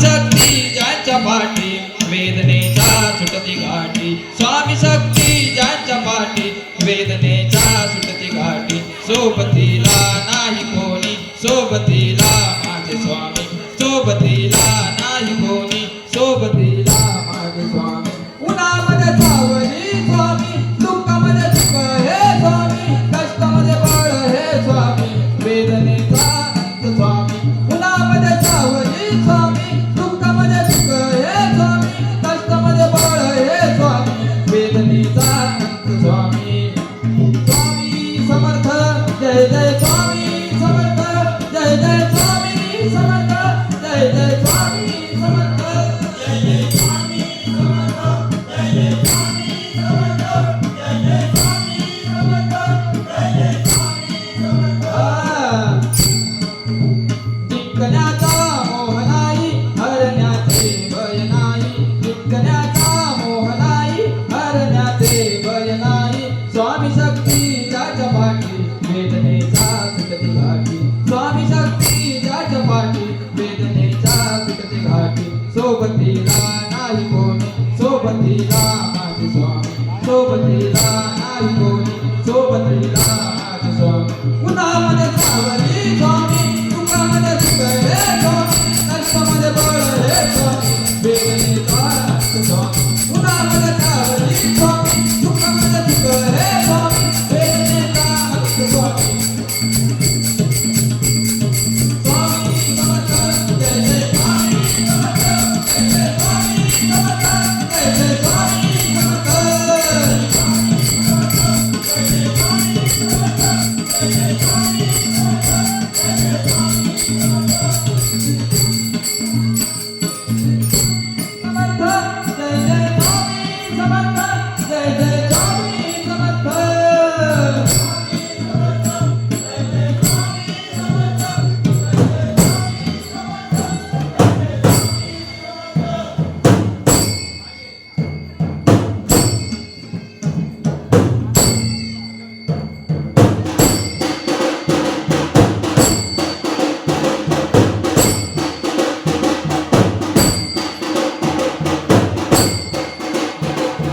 शक्ती ज्यांच्या पाठी वेदनेच्या सुटती घाटी स्वामी शक्ती ज्यांच्या पाठी वेदनेच्या सुटती घाटी सोबतीला नाही कोणी सोबतीला माझे स्वामी सोबतीला नाही कोणी सोबतीला माझे स्वामी उन्हामध्ये सावली स्वामी दुःखामध्ये सुख हे स्वामी कष्टामध्ये बळ हे स्वामी वेदनेचा अंत स्वामी उन्हामध्ये सावली स्वामी दुःखामध्ये सुख हे स्वामी कष्टामध्ये बळ हे स्वामी वेदनेचा अंत स्वामी स्वामी समर्थ जय जय स्वामी समर्थ जय जय स्वामी समर्थ जय जय स्वामी समर्थ जय जय स्वामी समर्थ जय जय स्वामी समर्थ जय जय स्वामी समर्थ जय जय स्वामी समर्थ जिंकण्याचा मोह नाही हरण्याचे भय नाही जिंकण्याचा मोह नाही हरण्याचे भय नाही स्वामी शक्ती ज्याच्या पाठी वेदनेचा सुटती घाटी स्वामी शक्ती ज्याच्या पाठी वेदनेचा सुटती घाटी सोबतीला नाही कोणी सोबतीला